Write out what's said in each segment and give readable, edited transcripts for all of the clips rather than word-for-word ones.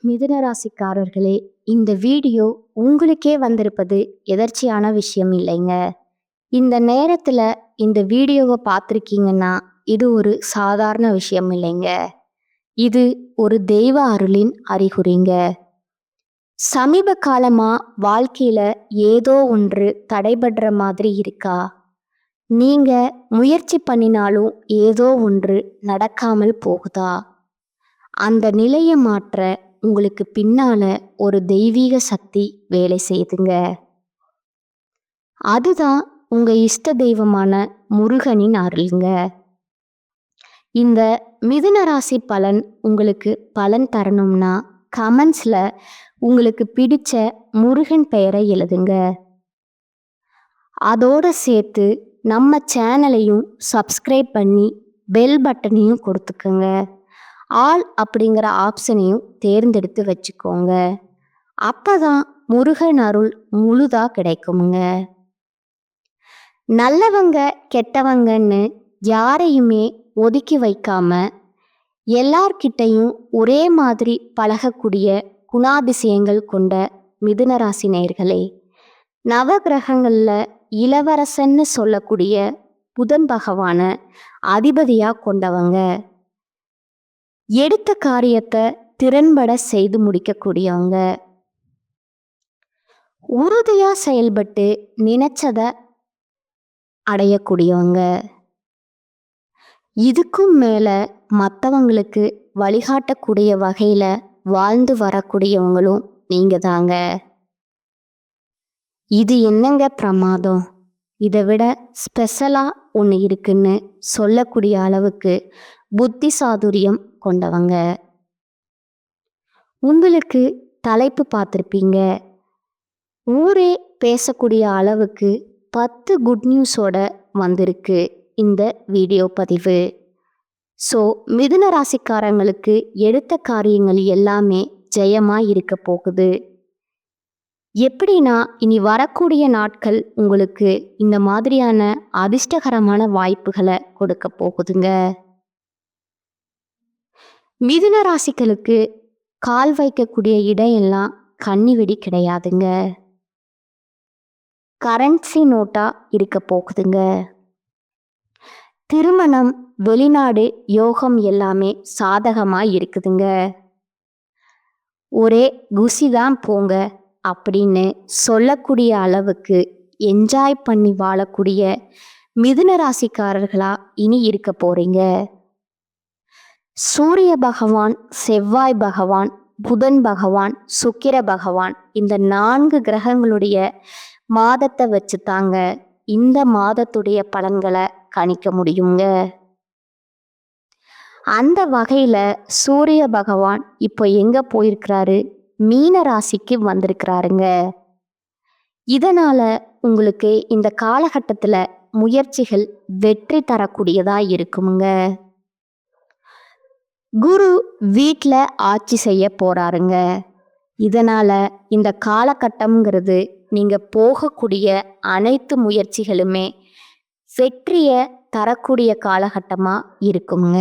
மிதுன ராசிக்காரர்களே, இந்த வீடியோ உங்களுக்கே வந்திருப்பது எதர்ச்சியான விஷயம் இல்லைங்க. இந்த நேரத்துல இந்த வீடியோவை பார்த்துருக்கீங்கன்னா இது ஒரு சாதாரண விஷயம் இல்லைங்க. இது ஒரு தெய்வ அருளின் அறிகுறிங்க. சமீப காலமா வாழ்க்கையில ஏதோ ஒன்று தடைபடுற மாதிரி இருக்கா? நீங்க முயற்சி பண்ணினாலும் ஏதோ ஒன்று நடக்காமல் போகுதா? அந்த நிலையை மாற்ற உங்களுக்கு பின்னால ஒரு தெய்வீக சக்தி வேலை செய்யுதுங்க. அதுதான் உங்க இஷ்ட தெய்வமான முருகனின் அருள்ங்க. இந்த மிதுன ராசி பலன் உங்களுக்கு பலன் தரணும்னா கமெண்ட்ஸ்ல உங்களுக்கு பிடிச்ச முருகன் பெயரை எழுதுங்க. அதோட சேர்த்து நம்ம சேனலையும் சப்ஸ்கிரைப் பண்ணி பெல் பட்டனையும் கொடுத்துக்கோங்க. ஆல் அப்படிங்கிற ஆப்ஷனையும் தேர்ந்தெடுத்து வச்சுக்கோங்க. அப்பதான் முருகன் அருள் முழுதா கிடைக்குங்க. நல்லவங்க கெட்டவங்கன்னு யாரையுமே ஒதுக்கி வைக்காம எல்லார்கிட்டையும் ஒரே மாதிரி பழகக்கூடிய குணாதிசயங்கள் கொண்ட மிதுன ராசி நேயர்களே, நவகிரகங்கள்ல இளவரசன்னு சொல்லக்கூடிய புதன் பகவான அதிபதியா கொண்டவங்க. எடுத்த காரியத்தை திறன்பட செய்து முடிக்கக்கூடியவங்க. உறுதியா செயல்பட்டு நினைச்சத அடையக்கூடியவங்க. இதுக்கும் மேல மற்றவங்களுக்கு வழிகாட்டக்கூடிய வகையில வாழ்ந்து வரக்கூடியவங்களும் நீங்க தாங்க. இது என்னங்க பிரமாதம், இதை விட ஸ்பெஷலா ஒன்று இருக்குன்னு சொல்லக்கூடிய அளவுக்கு புத்தி சாதுரியம் கொண்டவங்க. உங்களுக்கு தலைப்பு பார்த்துருப்பீங்க, ஊரே பேசக்கூடிய அளவுக்கு 10 குட் நியூஸோட வந்திருக்கு இந்த வீடியோ பதிவு. ஸோ மிதுன ராசிக்காரங்களுக்கு எடுத்த காரியங்கள் எல்லாமே ஜெயமாக இருக்க போகுது. எப்படின்னா இனி வரக்கூடிய நாட்கள் உங்களுக்கு இந்த மாதிரியான அதிர்ஷ்டகரமான வாய்ப்புகளை கொடுக்க போகுதுங்க. மிதுன ராசிகளுக்கு கால் வைக்கக்கூடிய இடம் எல்லாம் கன்னி வெடி கிடையாதுங்க. கரன்சி நோட்டா இருக்க போகுதுங்க. திருமணம், வெளிநாடு யோகம் எல்லாமே சாதகமா இருக்குதுங்க. ஒரே குசிதான் போங்க அப்படின்னு சொல்லக்கூடிய அளவுக்கு என்ஜாய் பண்ணி வாழக்கூடிய மிதுன ராசிக்காரர்களா இனி இருக்க போறீங்க. சூரிய பகவான், செவ்வாய் பகவான், புதன் பகவான், சுக்கிர பகவான் இந்த 4 கிரகங்களுடைய மாதத்தை வச்சு தாங்க இந்த மாதத்துடைய பலன்களை கணிக்க முடியுங்க. அந்த வகையில சூரிய பகவான் இப்போ எங்க போயிருக்கிறாரு? மீன ராசிக்கு வந்திருக்கிறாருங்க. இதனால உங்களுக்கு இந்த காலகட்டத்துல முயற்சிகள் வெற்றி தரக்கூடியதா இருக்குங்க. குரு வீட்டில் ஆட்சி செய்ய போறாருங்க. இதனால இந்த காலகட்டம்ங்கிறது நீங்க போகக்கூடிய அனைத்து முயற்சிகளுமே வெற்றியை தரக்கூடிய காலகட்டமா இருக்குங்க.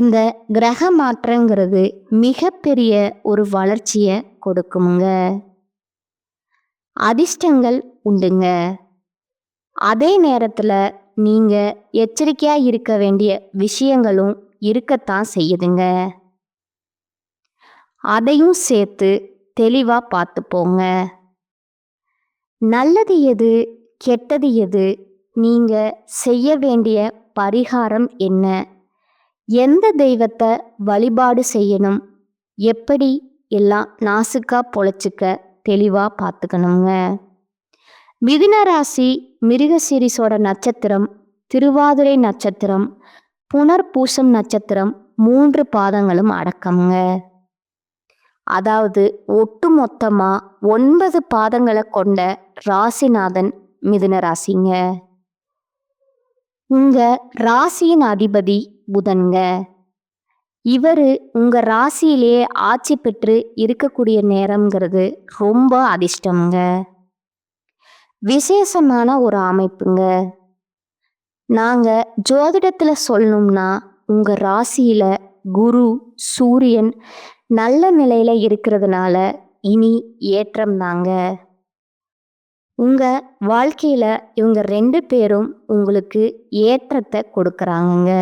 இந்த கிரக மாற்றங்கிறது மிகப்பெரிய ஒரு வளர்ச்சியை கொடுக்குங்க. அதிர்ஷ்டங்கள் உண்டுங்க. அதே நேரத்துல நீங்க எச்சரிக்கையா இருக்க வேண்டிய விஷயங்களும் இருக்கத்தான் செய்யுதுங்க. அதையும் சேர்த்து தெளிவா பார்த்துப்போங்க. நல்லது எது, கெட்டது எது, நீங்க செய்ய வேண்டிய பரிகாரம் என்ன, எந்த தெய்வத்தை வழிபாடு செய்யணும், எப்படி எல்லாம் நாசுக்கா பொழைச்சிக்க தெளிவா பார்த்துக்கணுங்க. மிதுன ராசி மிருகசீரிஷோட நட்சத்திரம், திருவாதிரை நட்சத்திரம், புனர்பூசம் நட்சத்திரம் 3 பாதங்களும் அடக்கம்ங்க. அதாவது ஒட்டு மொத்தமா 9 பாதங்களை கொண்ட ராசிநாதன் மிதுன ராசிங்க. உங்க ராசியின் அதிபதி புதன்க. இவர் உங்க ராசியிலேயே ஆட்சி பெற்று இருக்கக்கூடிய நேரம்ங்கிறது ரொம்ப அதிர்ஷ்டம்ங்க. விசேஷமான ஒரு அமைப்புங்க. நாங்க ஜோதிடத்துல சொல்லணும்னா உங்க ராசியில குரு, சூரியன் நல்ல நிலையில இருக்கிறதுனால இனி ஏற்றம் தாங்க. உங்க வாழ்க்கையில இவங்க 2 பேரும் உங்களுக்கு ஏற்றத்தை கொடுக்கறாங்கங்க.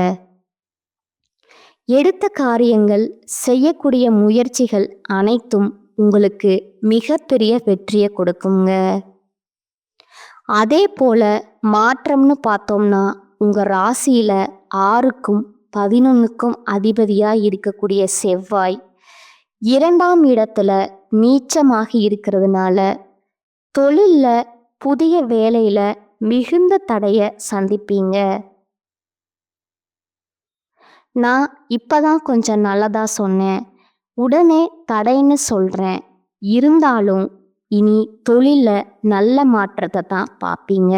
எடுத்த காரியங்கள், செய்யக்கூடிய முயற்சிகள் அனைத்தும் உங்களுக்கு மிகப்பெரிய வெற்றியை கொடுக்குங்க. அதே போல மாற்றம்னு பார்த்தோம்னா உங்க ராசியில 6க்கும் 11க்கும் அதிபதியா இருக்கக்கூடிய செவ்வாய் 2ஆம் இடத்துல நீச்சமாகி இருக்கிறதுனால தொழில்ல, புதிய வேலையில மிகுந்த தடைய சந்திப்பீங்க. நான் இப்பதான் கொஞ்சம் நல்லதா சொன்னேன், உடனே தடைன்னு சொல்றேன். இருந்தாலும் இனி தொழில்ல நல்ல மாற்றத்தை தான் பார்ப்பீங்க.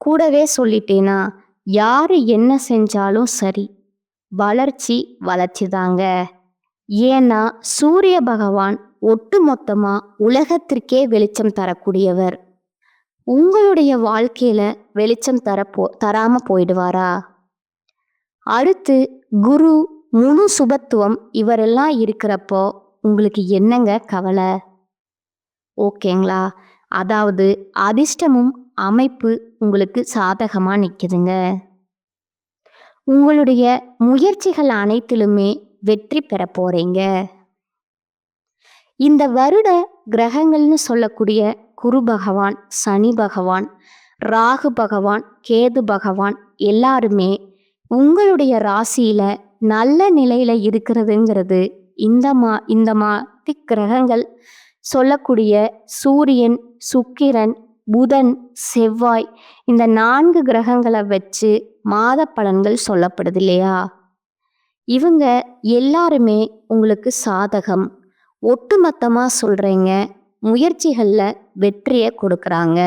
கூடவே சொல்லிட்டேனா, யாரு என்ன செஞ்சாலும் சரி, வளர்ச்சி வளர்ச்சி தாங்க. ஏன்னா சூரிய பகவான் ஒட்டுமொத்தமா உலகத்திற்கே வெளிச்சம் தரக்கூடியவர். உங்களுடைய வாழ்க்கையில வெளிச்சம் தராம போயிடுவாரா? அடுத்து குரு, முழு சுபத்துவம் இவரெல்லாம் இருக்கிறப்போ உங்களுக்கு என்னங்க கவலை? ஓகேங்களா? அதாவது அதிர்ஷ்டமும் அமைப்பு உங்களுக்கு சாதகமா நிக்குதுங்க. உங்களுடைய முயற்சிகள் அனைத்திலுமே வெற்றி பெற போறீங்க. இந்த வருட கிரகங்கள்னு சொல்லக்கூடிய குரு பகவான், சனி பகவான், ராகு பகவான், கேது பகவான் எல்லாருமே உங்களுடைய ராசியில நல்ல நிலையில இருக்கிறதுங்கிறது இந்த மாதிரி கிரகங்கள் சொல்லக்கூடிய சூரியன், சுக்கிரன், புதன், செவ்வாய் இந்த 4 கிரகங்களை வச்சு மாத பலன்கள் சொல்லப்படுது இல்லையா? இவங்க எல்லாருமே உங்களுக்கு சாதகம். ஒட்டுமொத்தமா சொல்றேங்க, முயற்சிகள்ல வெற்றியை கொடுக்கறாங்க.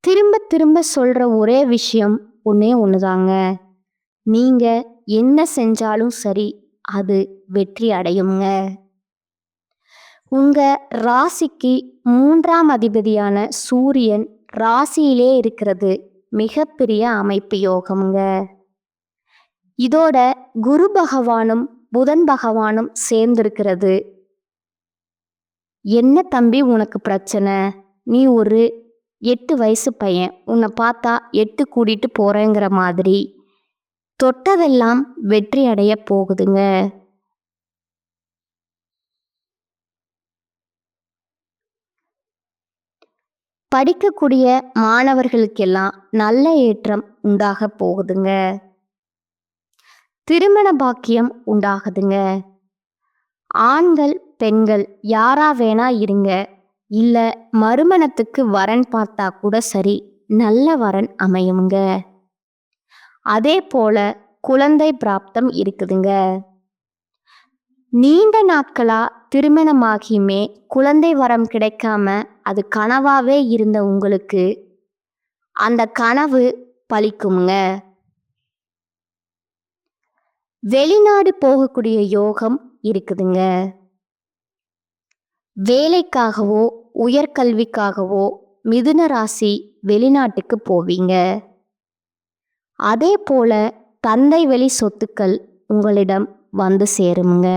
திரும்ப திரும்ப சொல்ற ஒரே விஷயம் ஒன்னே ஒண்ணுதாங்க. நீங்க என்ன செஞ்சாலும் சரி, அது வெற்றி அடையுங்க. உங்க ராசிக்கு 3ஆம் அதிபதியான சூரியன் ராசியிலே இருக்கிறது மிகப்பெரிய அமைப்பு யோகம்ங்க. இதோட குரு பகவானும் புதன் பகவானும் சேர்ந்திருக்கிறது. என்ன தம்பி உனக்கு பிரச்சனை? நீ ஒரு 8 வயசு பையன், உன்னை பார்த்தா 8 கூட்டிட்டு போறேங்கிற மாதிரி தொட்டதெல்லாம் வெற்றி அடைய போகுதுங்க. படிக்கக்கூடிய மாணவர்களுக்கெல்லாம் நல்ல ஏற்றம் உண்டாக போகுதுங்க. திருமண பாக்கியம் உண்டாகுதுங்க. ஆண்கள், பெண்கள் யாரா வேணா இருங்க, இல்ல மறுமணத்துக்கு வரன் பார்த்தா கூட சரி, நல்ல வரன் அமையுங்க. அதே போல குழந்தை பிராப்தம் இருக்குதுங்க. நீண்ட நாட்களா திருமணமாகியுமே குழந்தை வரம் கிடைக்காம அது கனவாவே இருந்த உங்களுக்கு அந்த கனவு பலிக்குங்க. வெளிநாடு போகக்கூடிய யோகம் இருக்குதுங்க. வேலைக்காகவோ உயர்கல்விக்காகவோ மிதுன ராசி வெளிநாட்டுக்கு போவீங்க. அதே போல தந்தை வழி சொத்துக்கள் உங்களிடம் வந்து சேருங்க.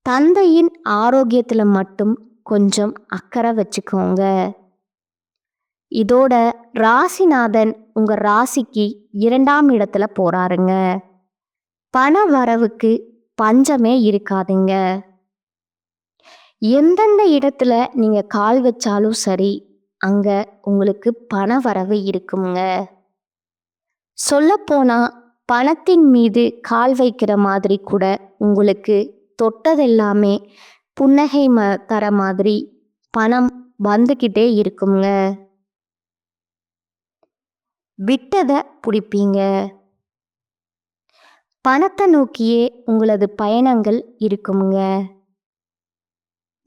தந்தையின் ஆரோக்கியத்துல மட்டும் கொஞ்சம் அக்கறை வச்சுக்கோங்க. இதோட ராசிநாதன் உங்க ராசிக்கு 2ஆம் இடத்துல போறாருங்க. பண வரவுக்கு பஞ்சமே இருக்காதுங்க. எந்தெந்த இடத்துல நீங்க கால் வச்சாலும் சரி, அங்க உங்களுக்கு பண வரவு இருக்குங்க. சொல்லப்போனா பணத்தின் மீது கால் வைக்கிற மாதிரி கூட உங்களுக்கு தொட்டதெல்லாமே புன்னகை தர மாதிரி பணம் வந்துக்கிட்டே இருக்குங்க. விட்டதை பிடிப்பீங்க. பணத்தை நோக்கியே உங்களது பயணங்கள் இருக்குங்க.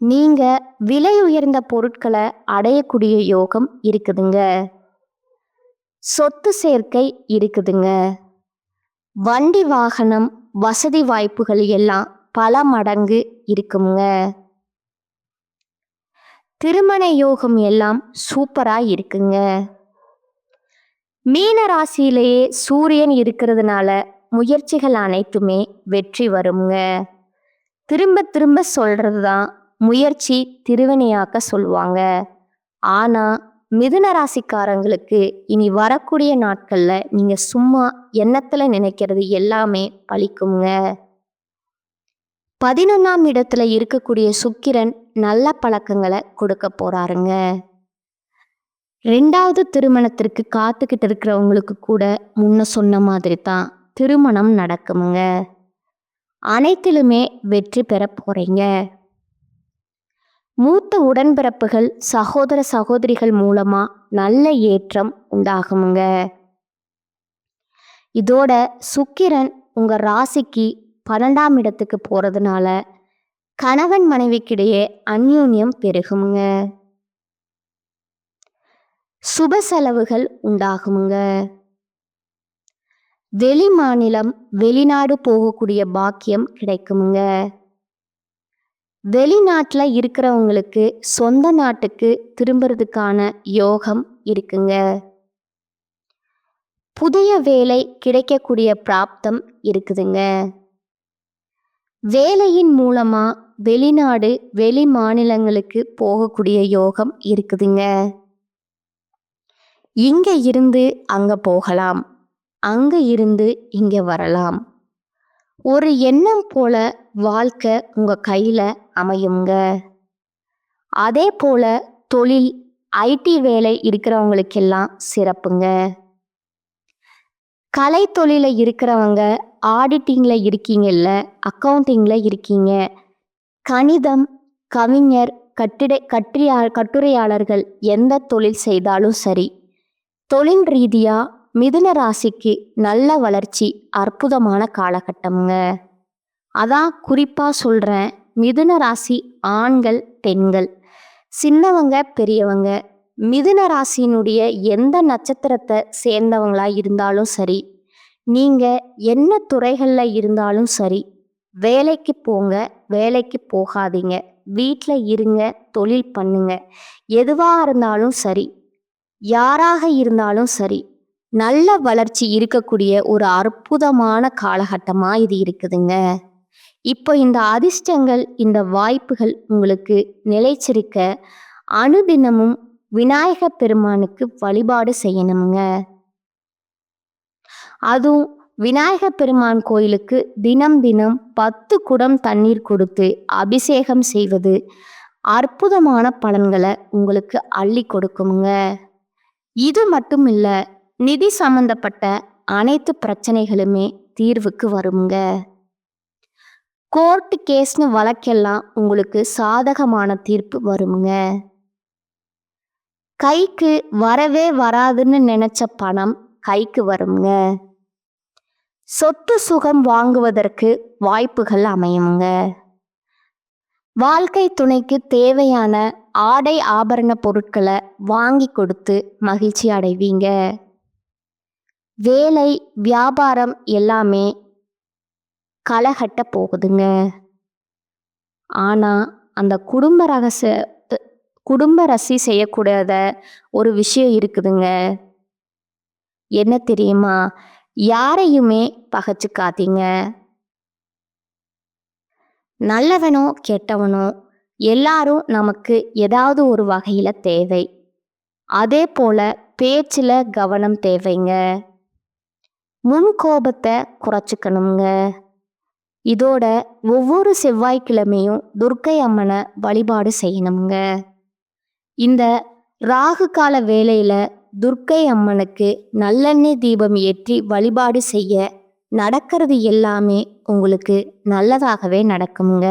நீங்க விலை உயர்ந்த பொருட்களை அடையக்கூடிய யோகம் இருக்குதுங்க. சொத்து சேர்க்கை இருக்குதுங்க. வண்டி வாகனம் வசதி வாய்ப்புகள் எல்லாம் பல மடங்கு இருக்குங்க. திருமண யோகம் எல்லாம் சூப்பரா இருக்குங்க. மீன ராசியிலேயே சூரியன் இருக்கிறதுனால முயற்சிகள் அனைத்துமே வெற்றி வருங்க. திரும்ப திரும்ப சொல்றதுதான் முயற்சி திருவினையாக்க சொல்லுவாங்க. ஆனா மிதுன ராசிக்காரங்களுக்கு இனி வரக்கூடிய நாட்கள்ல நீங்க சும்மா எண்ணத்துல நினைக்கிறது எல்லாமே பலிக்குங்க. 11ஆம் இடத்துல இருக்கக்கூடிய சுக்கிரன் நல்ல பழக்கங்களை கொடுக்க போறாருங்க. 2வது திருமணத்திற்கு காத்துக்கிட்டு இருக்கிறவங்களுக்கு கூட முன்ன சொன்ன மாதிரி தான் திருமணம் நடக்குமுங்க. அனைத்திலுமே வெற்றி பெற போறீங்க. மூத்த உடன்பிறப்புகள் சகோதர சகோதரிகள் மூலமா நல்ல ஏற்றம் உண்டாகுமுங்க. இதோட சுக்கிரன் உங்க ராசிக்கு 12ஆம் இடத்துக்கு போறதுனால கணவன் மனைவிக்கிடையே அந்யோன்யம் பெருகுமுங்க. சுப செலவுகள் உண்டாகுமுங்க. வெளி மாநிலம் வெளிநாடு போகக்கூடிய பாக்கியம் கிடைக்குமுங்க. வெளிநாட்டில் இருக்கிறவங்களுக்கு சொந்த நாட்டுக்கு திரும்புறதுக்கான யோகம் இருக்குங்க. புதிய வேலை கிடைக்கக்கூடிய பிராப்தம் இருக்குதுங்க. வேலையின் மூலமா வெளிநாடு வெளி மாநிலங்களுக்கு போகக்கூடிய யோகம் இருக்குதுங்க. இங்க இருந்து அங்க போகலாம், அங்க இருந்து இங்க வரலாம். ஒரு எண்ணம் போல வாழ்க்கை உங்க கையில அமையுங்க. அதே போல தொழில் ஐடி வேலை இருக்கிறவங்களுக்கெல்லாம் சிறப்புங்க. கலை தொழில இருக்கிறவங்க ஆடிட்டிங்ல இருக்கீங்கல்ல, அக்கௌண்டிங்ல இருக்கீங்க, கணிதம், கவிஞர், கட்டுரையாளர்கள் எந்த தொழில் செய்தாலும் சரி, தொழில் ரீதியா மிதுன ராசிக்கு நல்ல வளர்ச்சி அற்புதமான காலகட்டம்ங்க. அதான் குறிப்பா சொல்றேன், மிதுன ராசி ஆண்கள் பெண்கள் சின்னவங்க பெரியவங்க மிதுன ராசியினுடைய எந்த நட்சத்திரத்தை சேர்ந்தவங்களா இருந்தாலும் சரி, நீங்க என்ன துறைகள்ல இருந்தாலும் சரி, வேலைக்கு போங்க, வேலைக்கு போகாதீங்க, வீட்டில் இருங்க, தொழில் பண்ணுங்க, எதுவாக இருந்தாலும் சரி, யாராக இருந்தாலும் சரி, நல்ல வளர்ச்சி இருக்கக்கூடிய ஒரு அற்புதமான காலகட்டமாக இது இருக்குதுங்க. இப்போ இந்த அதிர்ஷ்டங்கள் இந்த வாய்ப்புகள் உங்களுக்கு நிலைச்சிருக்க அனுதினமும் விநாயக பெருமானுக்கு வழிபாடு செய்யணுங்க. அதுவும் விநாயக பெருமான் கோயிலுக்கு தினம் தினம் 10 குடம் தண்ணீர் கொடுத்து அபிஷேகம் செய்வது அற்புதமான பலன்களை உங்களுக்கு அள்ளி கொடுக்குங்க. இது மட்டும் இல்ல, நிதி சம்பந்தப்பட்ட அனைத்து பிரச்சனைகளுமே தீர்வுக்கு வருங்க. கோர்ட்டு கேஸ்னு வழக்கெல்லாம் உங்களுக்கு சாதகமான தீர்ப்பு வருங்க. கைக்கு வரவே வராதுன்னு நினைச்ச பணம் கைக்கு வருங்க. சொத்து சுகம் வாங்குவதற்கு வாய்ப்புகள் அமையுங்க. வாழ்க்கை துணைக்கு தேவையான ஆடை ஆபரண பொருட்களை வாங்கி கொடுத்து மகிழ்ச்சி அடைவீங்க. வேலை வியாபாரம் எல்லாமே களகட்ட போகுதுங்க. ஆனால் அந்த குடும்ப ரசி செய்யக்கூடாத ஒரு விஷயம் இருக்குதுங்க. என்ன தெரியுமா? யாரையுமே பகைச்சுக்காதீங்க. நல்லவனோ கெட்டவனோ எல்லாரும் நமக்கு ஏதாவது ஒரு வகையில் தேவை. அதே போல பேச்சில் கவனம் தேவைங்க. முன்கோபத்தை குறைச்சிக்கணுங்க. இதோட ஒவ்வொரு செவ்வாய்க்கிழமையும் துர்க்கை அம்மனை வழிபாடு செய்யணுங்க. இந்த ராகு கால வேளையில துர்க்கை அம்மனுக்கு நல்லெண்ணெய் தீபம் ஏற்றி வழிபாடு செய்ய நடக்கிறது எல்லாமே உங்களுக்கு நல்லதாகவே நடக்குங்க.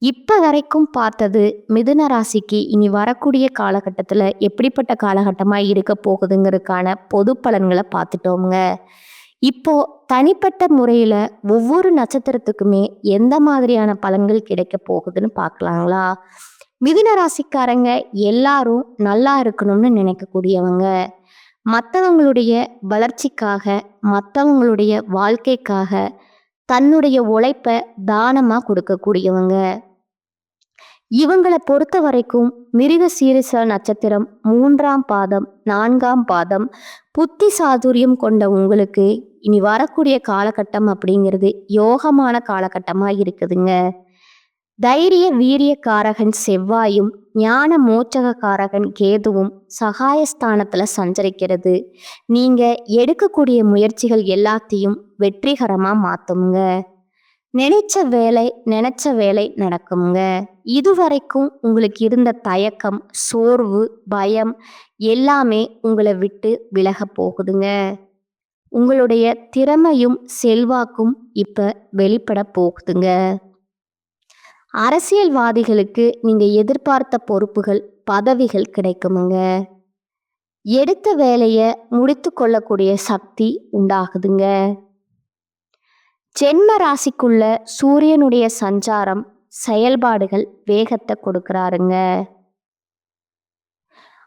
இப்போ வரைக்கும் பார்த்தது மிதுன ராசிக்கு இனி வரக்கூடிய காலகட்டத்தில் எப்படிப்பட்ட காலகட்டமாக இருக்க போகுதுங்கிறதுக்கான பொது பலன்களை பார்த்துட்டோங்க. இப்போ தனிப்பட்ட முறையில் ஒவ்வொரு நட்சத்திரத்துக்குமே எந்த மாதிரியான பலன்கள் கிடைக்க போகுதுன்னு பார்க்கலாங்களா? மிதுன ராசிக்காரங்க எல்லாரும் நல்லா இருக்கணும்னு நினைக்கக்கூடியவங்க, மற்றவங்களுடைய வளர்ச்சிக்காக, மற்றவங்களுடைய வாழ்க்கைக்காக தன்னுடைய உழைப்பை தானமாக கொடுக்கக்கூடியவங்க. இவங்களை பொறுத்த வரைக்கும் மிருக சீரிச நட்சத்திரம் 3ஆம் பாதம் 4ஆம் பாதம் புத்தி சாதுரியம் கொண்ட உங்களுக்கு இனி வரக்கூடிய காலகட்டம் அப்படிங்கிறது யோகமான காலகட்டமா இருக்குதுங்க. தைரிய வீரிய காரகன் செவ்வாயும் ஞான மோட்சக காரகன் கேதுவும் சகாயஸ்தானத்துல சஞ்சரிக்கிறது நீங்க எடுக்கக்கூடிய முயற்சிகள் எல்லாத்தையும் வெற்றிகரமா மாத்துங்க. நினைச்ச வேலை நடக்குங்க. இதுவரைக்கும் உங்களுக்கு இருந்த தயக்கம், சோர்வு, பயம் எல்லாமே உங்களை விட்டு விலக போகுதுங்க. உங்களுடைய திறமையும் செல்வாக்கும் இப்ப வெளிப்பட போகுதுங்க. அரசியல்வாதிகளுக்கு நீங்க எதிர்பார்த்த பொறுப்புகள், பதவிகள் கிடைக்குமுங்க. எடுத்த வேலையை முடித்து கொள்ளக்கூடிய சக்தி உண்டாகுதுங்க. ஜென்ம ராசிக்குள்ள சூரியனுடைய சஞ்சாரம் செயல்பாடுகள் வேகத்தை கொடுக்கறாருங்க.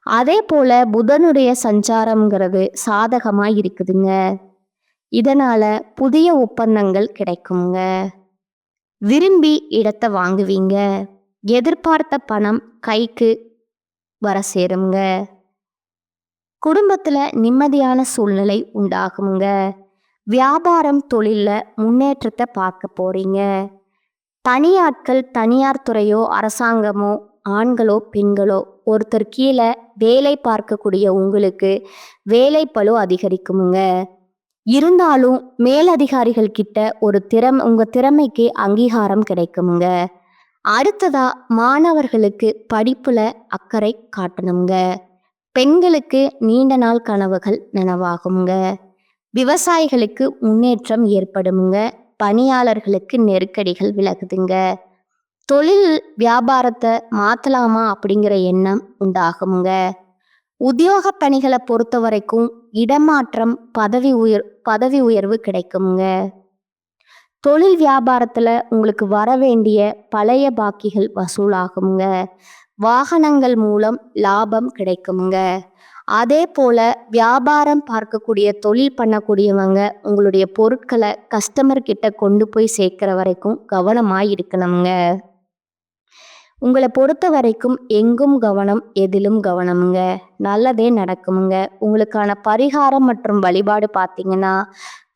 அதே போல புதனுடைய சஞ்சாரம்ங்கிறது சாதகமா இருக்குதுங்க. இதனால புதிய ஒப்பந்தங்கள் கிடைக்குங்க. விரும்பி இடத்தை வாங்குவீங்க. எதிர்பார்த்த பணம் கைக்கு வர சேருங்க. குடும்பத்துல நிம்மதியான சூழ்நிலை உண்டாகுங்க. வியாபாரம் தொழில்ல முன்னேற்றத்தை பார்க்க போறீங்க. தனியாட்கள், தனியார் துறையோ அரசாங்கமோ ஆண்களோ பெண்களோ ஒருத்தர் கீழே வேலை பார்க்கக்கூடிய உங்களுக்கு வேலைப்பளு அதிகரிக்குமுங்க. இருந்தாலும் மேலதிகாரிகள் கிட்ட உங்க திறமைக்கு அங்கீகாரம் கிடைக்குமுங்க. அடுத்ததா மாணவர்களுக்கு படிப்புல அக்கறை காட்டணுங்க. பெண்களுக்கு நீண்ட நாள் கனவுகள் நனவாகுங்க. விவசாயிகளுக்கு முன்னேற்றம் ஏற்படுமுங்க. பணியாளர்களுக்கு நெருக்கடிகள் விலகுதுங்க. தொழில் வியாபாரத்தை மாத்தலாமா அப்படிங்கிற எண்ணம் உண்டாகுங்க. உத்தியோக பணிகளை பொறுத்த வரைக்கும் இடமாற்றம், பதவி உயர்வு கிடைக்குங்க. தொழில் வியாபாரத்துல உங்களுக்கு வர வேண்டிய பழைய பாக்கிகள் வசூலாகுங்க. வாகனங்கள் மூலம் லாபம் கிடைக்குங்க. அதே போல வியாபாரம் பார்க்கக்கூடிய தொழில் பண்ணக்கூடியவங்க உங்களுடைய பொருட்களை கஸ்டமர் கிட்ட கொண்டு போய் சேர்க்கிற வரைக்கும் கவனமா இருக்கணுங்க. உங்களை பொறுத்த வரைக்கும் எங்கும் கவனம், எதிலும் கவனமுங்க. நல்லதே நடக்குமுங்க. உங்களுக்கான பரிகாரம் மற்றும் வழிபாடு பார்த்தீங்கன்னா,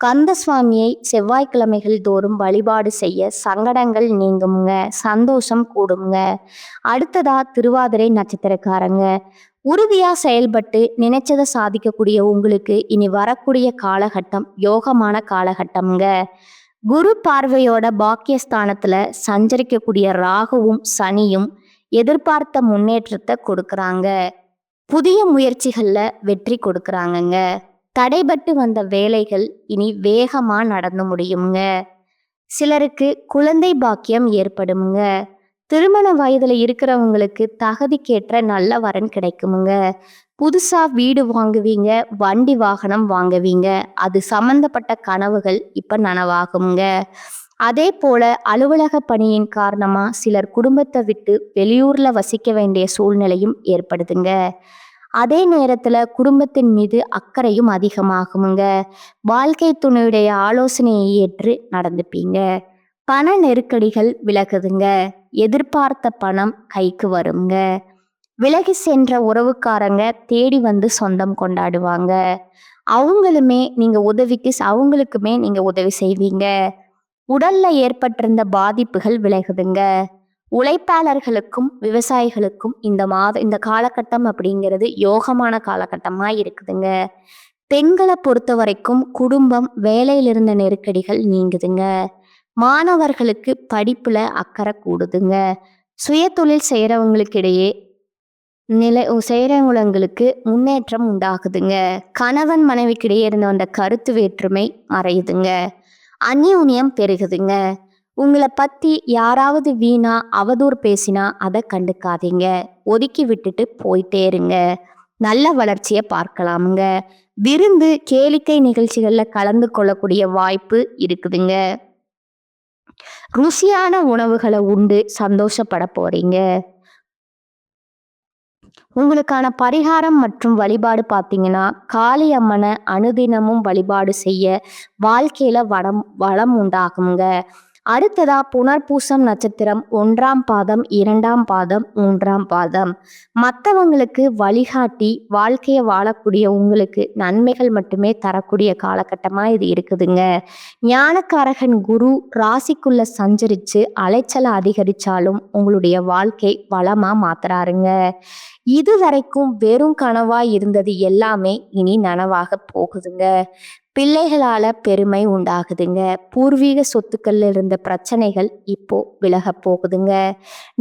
கந்த சுவாமியை செவ்வாய்க்கிழமைகள் தோறும் வழிபாடு செய்ய சங்கடங்கள் நீங்குமுங்க, சந்தோஷம் கூடுங்க. அடுத்ததா திருவாதிரை நட்சத்திரக்காரங்க, உறுதியா செயல்பட்டு நினைச்சதை சாதிக்கக்கூடிய உங்களுக்கு இனி வரக்கூடிய காலகட்டம் யோகமான காலகட்டம்ங்க. குரு பார்வையோட பாக்கியஸ்தானத்துல சஞ்சரிக்கக்கூடிய ராகுவும் சனியும் எதிர்பார்த்த முன்னேற்றத்தை கொடுக்கறாங்க. புதிய முயற்சிகள்ல வெற்றி கொடுக்கறாங்கங்க. தடைபட்டு வந்த வேலைகள் இனி வேகமா நடந்து முடியுங்க. சிலருக்கு குழந்தை பாக்கியம் ஏற்படுமுங்க. திருமண வயதுல இருக்கிறவங்களுக்கு தகுதிக்கேற்ற நல்ல வரன் கிடைக்குமுங்க. புதுசா வீடு வாங்குவீங்க, வண்டி வாகனம் வாங்குவீங்க. அது சம்பந்தப்பட்ட கனவுகள் இப்ப நனவாகுங்க. அதே போல அலுவலக பணியின் காரணமா சிலர் குடும்பத்தை விட்டு வெளியூர்ல வசிக்க வேண்டிய சூழ்நிலையும் ஏற்படுதுங்க. அதே நேரத்துல குடும்பத்தின் மீது அக்கறையும் அதிகமாகுமுங்க. வாழ்க்கை துணையுடைய ஆலோசனையை ஏற்று நடந்துப்பீங்க. பண நெருக்கடிகள் விலகுதுங்க. எதிர்பார்த்த பணம் கைக்கு வருங்க. விலகி சென்ற உறவுக்காரங்க தேடி வந்து சொந்தம் கொண்டாடுவாங்க. அவங்களுக்குமே நீங்க உதவி செய்வீங்க. உடல்ல ஏற்பட்டிருந்த பாதிப்புகள் விலகுதுங்க. உழைப்பாளர்களுக்கும் விவசாயிகளுக்கும் இந்த காலகட்டம் அப்படிங்கிறது யோகமான காலகட்டமா இருக்குதுங்க. பெண்களை பொறுத்த வரைக்கும் குடும்பம், வேலையில இருந்த நெருக்கடிகள் நீங்குதுங்க. மாணவர்களுக்கு படிப்புல அக்கறை கூடுதுங்க. சுய தொழில் செய்யறவங்களுக்கு முன்னேற்றம் உண்டாகுதுங்க. கணவன் மனைவிக்கிடையே இருந்த அந்த கருத்து வேற்றுமை மறையுதுங்க. அந்யோன்யம் பெருகுதுங்க. உங்களை பத்தி யாராவது வீணா அவதூறு பேசினா அதை கண்டுக்காதீங்க. ஒதுக்கி விட்டுட்டு போயிட்டே இருங்க. நல்ல வளர்ச்சியை பார்க்கலாமுங்க. விருந்து, கேளிக்கை நிகழ்ச்சிகள்ல கலந்து கொள்ளக்கூடிய வாய்ப்பு இருக்குதுங்க. ருசியான உணவுகளை உண்டு சந்தோஷப்பட போறீங்க. உங்களுக்கான பரிகாரம் மற்றும் வழிபாடு பார்த்தீங்கன்னா, காளி அம்மனை அனுதினமும் வழிபாடு செய்ய வாழ்க்கையில வளம் உண்டாகுங்க. அடுத்ததா புனர்பூசம் நட்சத்திரம் 1ஆம் பாதம், 2ஆம் பாதம், 3ஆம் பாதம். மற்றவங்களுக்கு வழிகாட்டி வாழ்க்கையை வாழக்கூடிய உங்களுக்கு நன்மைகள் மட்டுமே தரக்கூடிய காலகட்டமா இது இருக்குதுங்க. ஞானக்காரகன் குரு ராசிக்குள்ள சஞ்சரிச்சு அலைச்சலை அதிகரிச்சாலும் உங்களுடைய வாழ்க்கை வளமா மாத்துறாருங்க. இதுவரைக்கும் வெறும் கனவா இருந்தது எல்லாமே இனி நனவாக போகுதுங்க. பிள்ளைகளால பெருமை உண்டாகுதுங்க. பூர்வீக சொத்துக்கள்ல இருந்த பிரச்சனைகள் இப்போ விலக போகுதுங்க.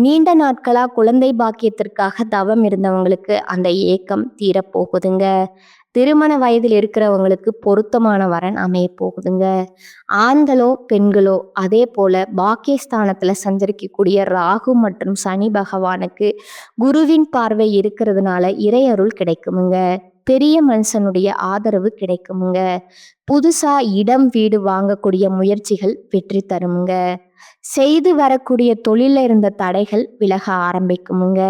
நீண்ட நாட்களா குழந்தை பாக்கியத்திற்காக தவம் இருந்தவங்களுக்கு அந்த ஏக்கம் தீரப்போகுதுங்க. திருமண வயதில் இருக்கிறவங்களுக்கு பொருத்தமான வரன் அமைய போகுதுங்க. ஆண்களோ பெண்களோ அதே போல பாக்கியஸ்தானத்துல சஞ்சரிக்கக்கூடிய ராகு மற்றும் சனி பகவானுக்கு குருவின் பார்வை இருக்கிறதுனால இறையருள் கிடைக்குமுங்க. பெரிய மனுஷனுடைய ஆதரவு கிடைக்குமுங்க. புதுசா இடம் வீடு வாங்கக்கூடிய முயற்சிகள் வெற்றி தருமுங்க. செய்து வரக்கூடிய தொழில இருந்த தடைகள் விலக ஆரம்பிக்குமுங்க.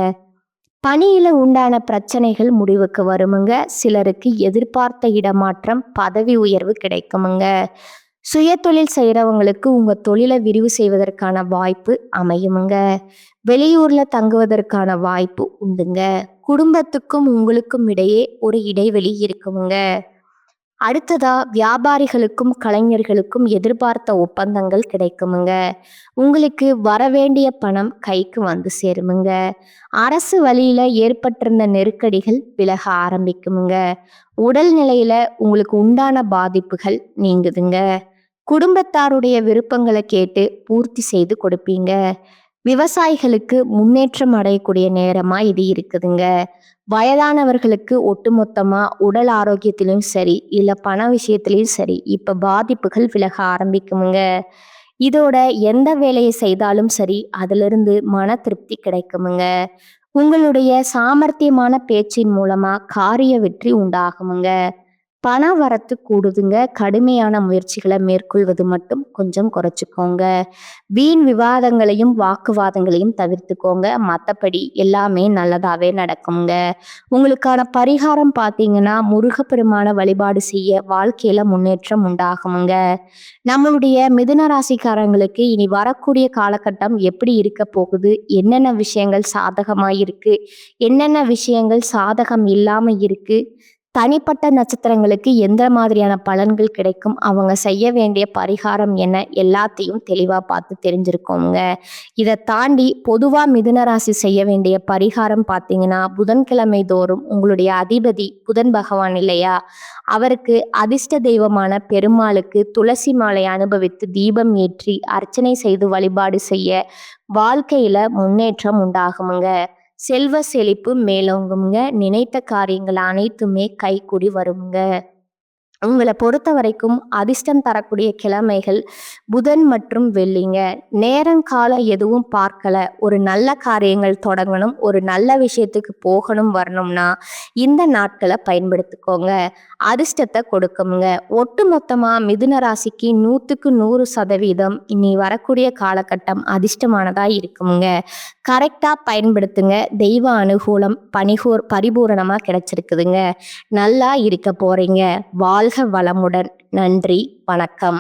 பணியில உண்டான பிரச்சனைகள் முடிவுக்கு வருமுங்க. சிலருக்கு எதிர்பார்த்த இடமாற்றம், பதவி உயர்வு கிடைக்குமுங்க. சுய தொழில் செய்கிறவங்களுக்கு உங்கள் தொழிலை விரிவு செய்வதற்கான வாய்ப்பு அமையுமுங்க. வெளியூர்ல தங்குவதற்கான வாய்ப்பு உண்டுங்க. குடும்பத்துக்கும் உங்களுக்கும் இடையே ஒரு இடைவெளி இருக்குமுங்க. அடுத்ததா வியாபாரிகளுக்கும் கலைஞர்களுக்கும் எதிர்பார்த்த ஒப்பந்தங்கள் கிடைக்குமுங்க. உங்களுக்கு வரவேண்டிய பணம் கைக்கு வந்து சேருமுங்க. அரசு வழியில ஏற்பட்டிருந்த நெருக்கடிகள் விலக ஆரம்பிக்குமுங்க. உடல்நிலையில உங்களுக்கு உண்டான பாதிப்புகள் நீங்குதுங்க. குடும்பத்தாருடைய விருப்பங்களை கேட்டு பூர்த்தி செய்து கொடுப்பீங்க. விவசாயிகளுக்கு முன்னேற்றம் அடையக்கூடிய நேரமா இது இருக்குதுங்க. வயதானவர்களுக்கு ஒட்டுமொத்தமா உடல் ஆரோக்கியத்திலும் சரி இல்ல பண விஷயத்திலையும் சரி இப்ப பாதிப்புகள் விலக ஆரம்பிக்குமுங்க. இதோட எந்த வேலையை செய்தாலும் சரி அதிலிருந்து மன திருப்தி கிடைக்குமுங்க. உங்களுடைய சாமர்த்தியமான பேச்சின் மூலமா காரிய வெற்றி உண்டாகுமுங்க. பண வரத்து கூடுதுங்க. கடுமையான முயற்சிகளை மேற்கொள்வது மட்டும் கொஞ்சம் குறைச்சிக்கோங்க. வீண் விவாதங்களையும் வாக்குவாதங்களையும் தவிர்த்துக்கோங்க. மற்றபடி எல்லாமே நல்லதாவே நடக்குங்க. உங்களுக்கான பரிகாரம் பார்த்தீங்கன்னா முருகப்பெருமான வழிபாடு செய்ய வாழ்க்கையில முன்னேற்றம் உண்டாகுமுங்க. நம்மளுடைய மிதுன ராசிக்காரங்களுக்கு இனி வரக்கூடிய காலகட்டம் எப்படி இருக்க போகுது, என்னென்ன விஷயங்கள் சாதகமா இருக்கு, என்னென்ன விஷயங்கள் சாதகம் இல்லாம இருக்கு, தனிப்பட்ட நட்சத்திரங்களுக்கு எந்த மாதிரியான பலன்கள் கிடைக்கும், அவங்க செய்ய வேண்டிய பரிகாரம் என்ன, எல்லாத்தையும் தெளிவாக பார்த்து தெரிஞ்சிருக்கோங்க. இதை தாண்டி பொதுவாக மிதுன ராசி செய்ய வேண்டிய பரிகாரம் பார்த்தீங்கன்னா புதன்கிழமை தோறும் உங்களுடைய அதிபதி புதன் பகவான் இல்லையா, அவருக்கு அதிர்ஷ்ட தெய்வமான பெருமாளுக்கு துளசி மாலை அனுபவித்து தீபம் ஏற்றி அர்ச்சனை செய்து வழிபாடு செய்ய வாழ்க்கையில முன்னேற்றம் உண்டாகுமுங்க. செல்வ செழிப்பு மேலோங்குங்க. நினைத்த காரியங்கள் அனைத்துமே கைகூடி வருங்க. உங்களை பொறுத்த வரைக்கும் அதிர்ஷ்டம் தரக்கூடிய கிழமைகள் புதன் மற்றும் வெள்ளிங்க. நேரம் காலம் எதுவும் பார்க்கல, ஒரு நல்ல காரியங்கள் தொடங்கணும், ஒரு நல்ல விஷயத்துக்கு போகணும் வரணும்னா இந்த நாட்களை பயன்படுத்திக்கோங்க. அதிர்ஷ்டத்தை கொடுக்குங்க. ஒட்டு மொத்தமா மிதுன ராசிக்கு 100% இனி வரக்கூடிய காலகட்டம் அதிர்ஷ்டமானதா இருக்குங்க. கரெக்டா பயன்படுத்துங்க. தெய்வ அனுகூலம் பரிபூரணமா கிடைச்சிருக்குதுங்க. நல்லா இருக்க போறீங்க. வாழ்க வளமுடன். நன்றி, வணக்கம்.